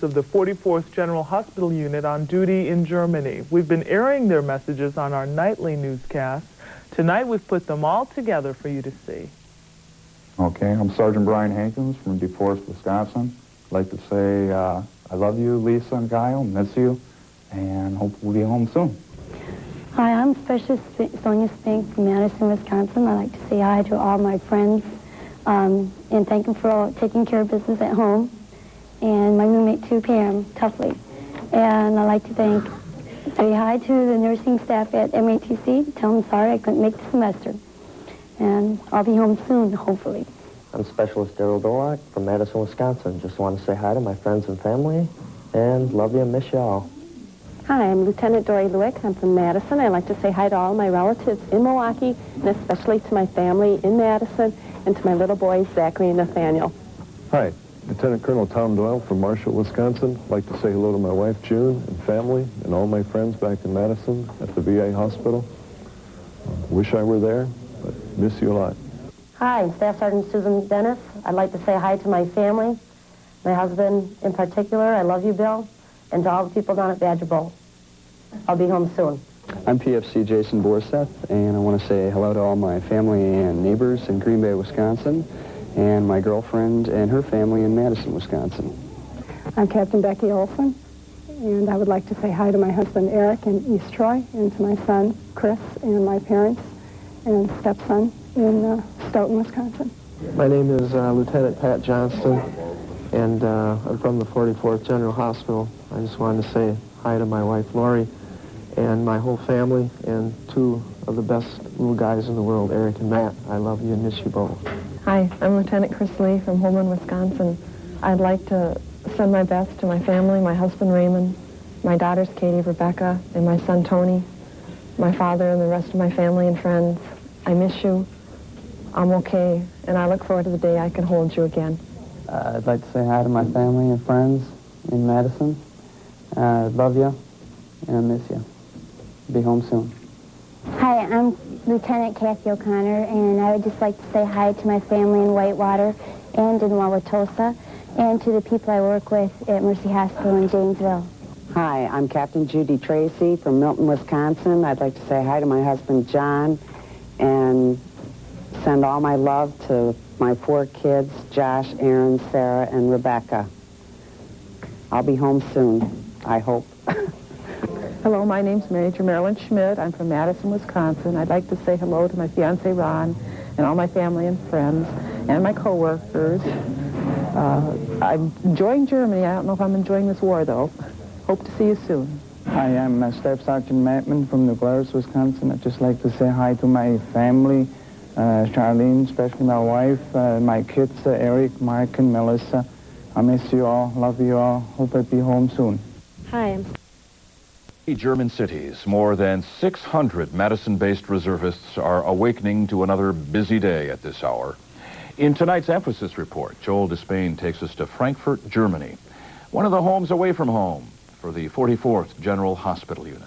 members of the 44th General Hospital Unit on duty in Germany. We've been airing their messages on our nightly newscasts. Tonight we've put them all together for you to see. Okay, I'm Sergeant Brian Hankins from DeForest, Wisconsin. I'd like to say I love you, Lisa and Kyle, miss you, and hope we'll be home soon. Hi, I'm Special Sonia Spink from Madison, Wisconsin. I'd like to say hi to all my friends and thank them for taking care of business at home. And my roommate, too, Pam Tuffley. And I'd like to say hi to the nursing staff at MATC. Tell them sorry I couldn't make the semester. And I'll be home soon, hopefully. I'm Specialist Daryl Dolak from Madison, Wisconsin. Just want to say hi to my friends and family, and love you and miss you all. Hi, I'm Lieutenant Dory Lewick. I'm from Madison. I'd like to say hi to all my relatives in Milwaukee, and especially to my family in Madison, and to my little boys, Zachary and Nathaniel. Hi, Lieutenant Colonel Tom Doyle from Marshall, Wisconsin. I'd like to say hello to my wife, June, and family, and all my friends back in Madison at the VA hospital. Wish I were there, but miss you a lot. Hi, I'm Staff Sergeant Susan Dennis. I'd like to say hi to my family, my husband in particular. I love you, Bill, and to all the people down at Badger Bowl. I'll be home soon. I'm PFC Jason Borseth, and I want to say hello to all my family and neighbors in Green Bay, Wisconsin, and my girlfriend and her family in Madison, Wisconsin. I'm Captain Becky Olson, and I would like to say hi to my husband, Eric, in East Troy, and to my son, Chris, and my parents and stepson in Stoughton, Wisconsin. My name is Lieutenant Pat Johnston, and I'm from the 44th General Hospital. I just wanted to say hi to my wife, Lori, and my whole family, and two of the best little guys in the world, Eric and Matt. I love you and miss you both. Hi, I'm Lieutenant Chris Lee from Holman, Wisconsin. I'd like to send my best to my family, my husband Raymond, my daughters Katie, Rebecca, and my son Tony, my father and the rest of my family and friends. I miss you. I'm okay, and I look forward to the day I can hold you again. I'd like to say hi to my family and friends in Madison. I love you, and I miss you. Be home soon. Hi, I'm Lieutenant Kathy O'Connor, and I would just like to say hi to my family in Whitewater and in Wauwatosa, and to the people I work with at Mercy Hospital in Janesville. Hi, I'm Captain Judy Tracy from Milton, Wisconsin. I'd like to say hi to my husband, John, and send all my love to my 4 kids, Josh, Aaron, Sarah, and Rebecca. I'll be home soon, I hope. Hello, my name's Major Marilyn Schmidt. I'm from Madison, Wisconsin. I'd like to say hello to my fiancé, Ron, and all my family and friends, and my coworkers. I'm enjoying Germany. I don't know if I'm enjoying this war, though. Hope to see you soon. Hi, I'm Staff Sergeant Mattman from New Glarus, Wisconsin. I'd just like to say hi to my family, Charlene, especially my wife, my kids, Eric, Mark, and Melissa. I miss you all, love you all. Hope I'll be home soon. Hi, I'm German cities. More than 600 Madison-based reservists are awakening to another busy day at this hour. In tonight's Emphasis Report, Joel Despain takes us to Frankfurt, Germany, one of the homes away from home for the 44th General Hospital Unit.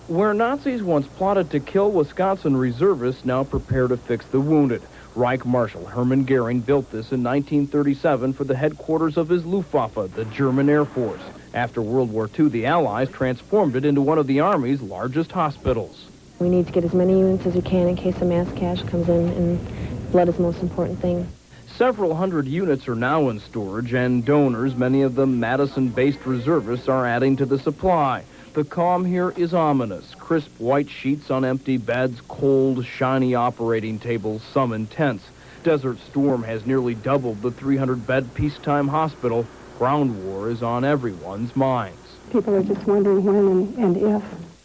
Where Nazis once plotted to kill Wisconsin reservists now prepare to fix the wounded. Reich Marshal Hermann Goering built this in 1937 for the headquarters of his Luftwaffe, the German Air Force. After World War II, the Allies transformed it into one of the Army's largest hospitals. We need to get as many units as we can in case a mass cash comes in, and blood is the most important thing. Several hundred units are now in storage, and donors, many of them Madison-based reservists, are adding to the supply. The calm here is ominous. Crisp white sheets on empty beds, cold, shiny operating tables, some in tents. Desert Storm has nearly doubled the 300-bed peacetime hospital. Ground war is on everyone's minds. People are just wondering when and if.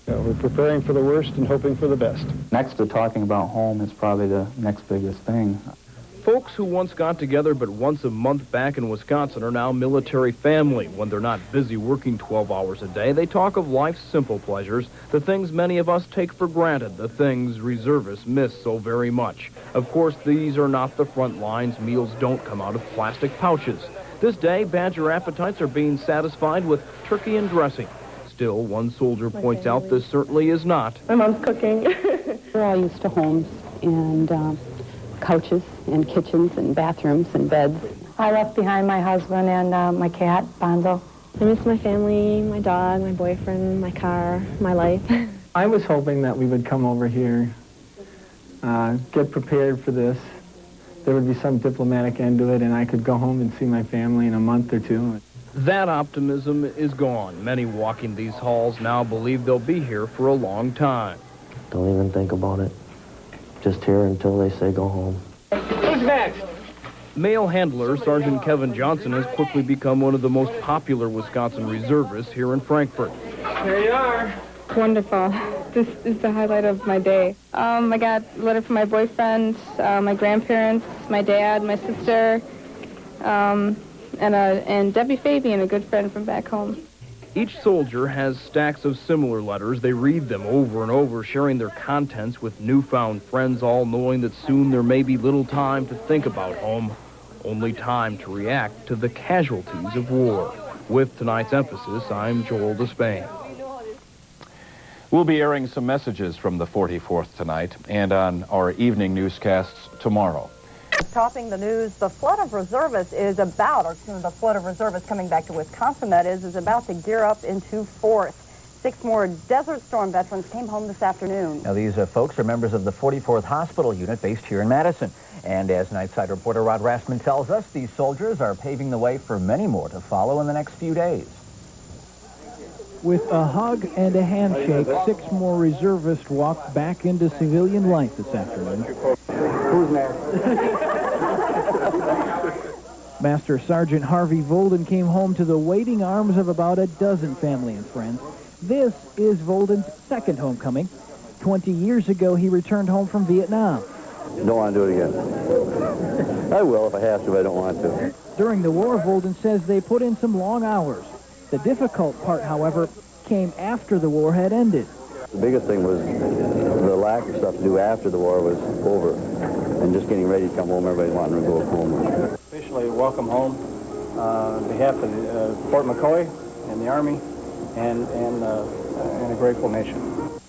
We're preparing for the worst and hoping for the best. Next to talking about home is probably the next biggest thing. Folks who once got together but once a month back in Wisconsin are now military family. When they're not busy working 12 hours a day, they talk of life's simple pleasures, the things many of us take for granted, the things reservists miss so very much. Of course, these are not the front lines. Meals don't come out of plastic pouches. This day, Badger appetites are being satisfied with turkey and dressing. Still, one soldier points out this certainly is not. My mom's cooking. We're all used to homes and couches and kitchens and bathrooms and beds. I left behind my husband and my cat, Bonzo. I miss my family, my dog, my boyfriend, my car, my life. I was hoping that we would come over here, get prepared for this. There would be some diplomatic end to it, and I could go home and see my family in a month or two. That optimism is gone. Many walking these halls now believe they'll be here for a long time. Don't even think about it. Just here until they say go home. Who's next? Mail handler Sergeant Kevin Johnson has quickly become one of the most popular Wisconsin reservists here in Frankfort. There you are. Wonderful. This is the highlight of my day. I got a letter from my boyfriend, my grandparents, my dad, my sister, and Debbie Fabian, a good friend from back home. Each soldier has stacks of similar letters. They read them over and over, sharing their contents with newfound friends, all knowing that soon there may be little time to think about home, only time to react to the casualties of war. With tonight's emphasis, I'm Joel Despain. We'll be airing some messages from the 44th tonight and on our evening newscasts tomorrow. Topping the news, the flood of reservists coming back to Wisconsin, that is about to gear up into force. 6 more Desert Storm veterans came home this afternoon. Now, these folks are members of the 44th Hospital Unit based here in Madison. And as Nightside reporter Rod Rassman tells us, these soldiers are paving the way for many more to follow in the next few days. With a hug and a handshake, 6 more reservists walked back into civilian life this afternoon. Who's next? Master Sergeant Harvey Volden came home to the waiting arms of about a dozen family and friends. This is Volden's second homecoming. 20 years ago, he returned home from Vietnam. Don't want to do it again. I will if I have to, but I don't want to. During the war, Volden says they put in some long hours. The difficult part, however, came after the war had ended. The biggest thing was the lack of stuff to do after the war was over. And just getting ready to come home, everybody wanting to go home. Officially welcome home on behalf of Fort McCoy and the Army and a grateful nation.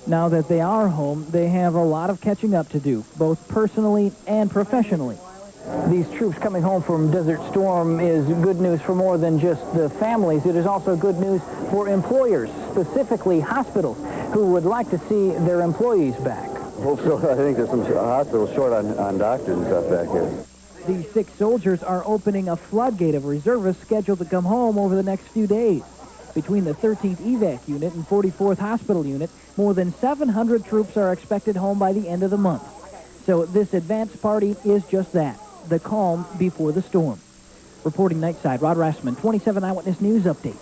Now that they are home, they have a lot of catching up to do, both personally and professionally. These troops coming home from Desert Storm is good news for more than just the families. It is also good news for employers, specifically hospitals, who would like to see their employees back. Hope so. I think there's some hospitals short on doctors and stuff back here. These 6 soldiers are opening a floodgate of reservists scheduled to come home over the next few days. Between the 13th EVAC unit and 44th Hospital Unit, more than 700 troops are expected home by the end of the month. So this advance party is just that, the calm before the storm. Reporting Nightside, Rod Rassman, 27 Eyewitness News Update.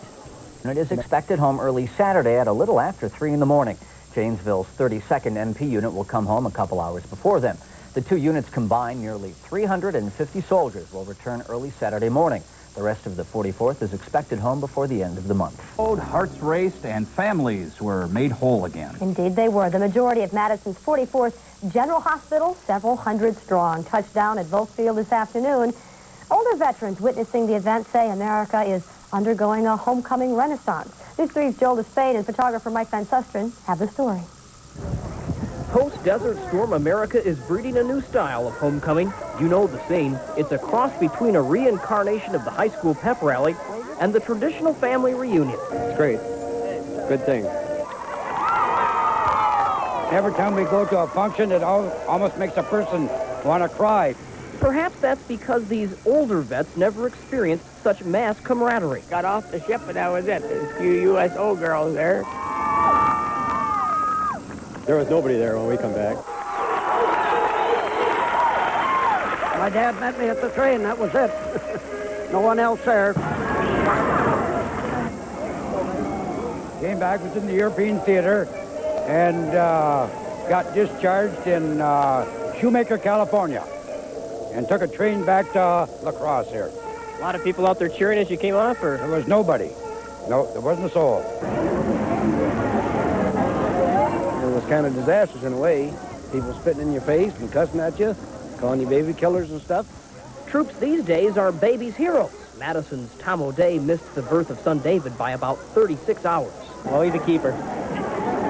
It is expected home early Saturday at a little after 3 in the morning. Janesville's 32nd NP unit will come home a couple hours before them. The 2 units combined, nearly 350 soldiers will return early Saturday morning. The rest of the 44th is expected home before the end of the month. Hearts raced and families were made whole again. Indeed they were. The majority of Madison's 44th General Hospital, several hundred strong, touched down at Volk Field this afternoon. Older veterans witnessing the event say America is undergoing a homecoming renaissance. News 3's Joel Despain and photographer Mike Van Susteren have the story. Post-Desert Storm America is breeding a new style of homecoming. You know the scene. It's a cross between a reincarnation of the high school pep rally and the traditional family reunion. It's great. Good thing. Every time we go to a function, it almost makes a person want to cry. Perhaps that's because these older vets never experienced such mass camaraderie. Got off the ship and that was it. There's a few USO girls there. There was nobody there when we come back. My dad met me at the train. That was it. No one else there. Came back, was in the European Theater, and got discharged in Shoemaker, California, and took a train back to La Crosse here. A lot of people out there cheering as you came off, or? There was nobody. No, there wasn't a soul. It was kind of disastrous in a way. People spitting in your face and cussing at you, calling you baby killers and stuff. Troops these days are babies' heroes. Madison's Tom O'Day missed the birth of son David by about 36 hours. Well, he's a keeper.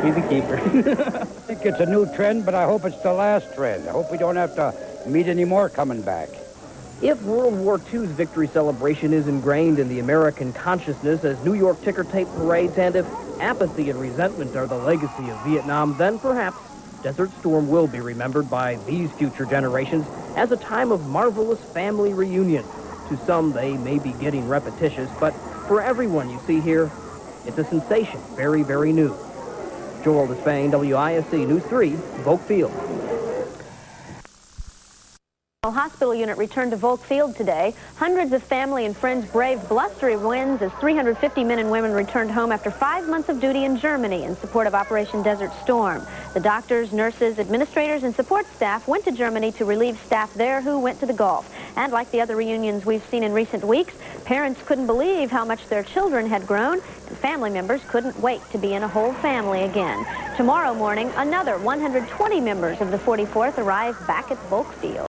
He's a keeper. I think it's a new trend, but I hope it's the last trend. I hope we don't have to meet any more coming back. If World War II's victory celebration is ingrained in the American consciousness as New York ticker tape parades, and if apathy and resentment are the legacy of Vietnam, then perhaps Desert Storm will be remembered by these future generations as a time of marvelous family reunion. To some, they may be getting repetitious, but for everyone you see here, it's a sensation, very, very new. Joel Despain, WISC News 3, Volk Field. Hospital unit returned to Volk Field today. Hundreds of family and friends braved blustery winds as 350 men and women returned home after 5 months of duty in Germany in support of Operation Desert Storm. The doctors, nurses, administrators, and support staff went to Germany to relieve staff there who went to the Gulf. And like the other reunions we've seen in recent weeks, parents couldn't believe how much their children had grown, and family members couldn't wait to be in a whole family again. Tomorrow morning, another 120 members of the 44th arrive back at Volk Field.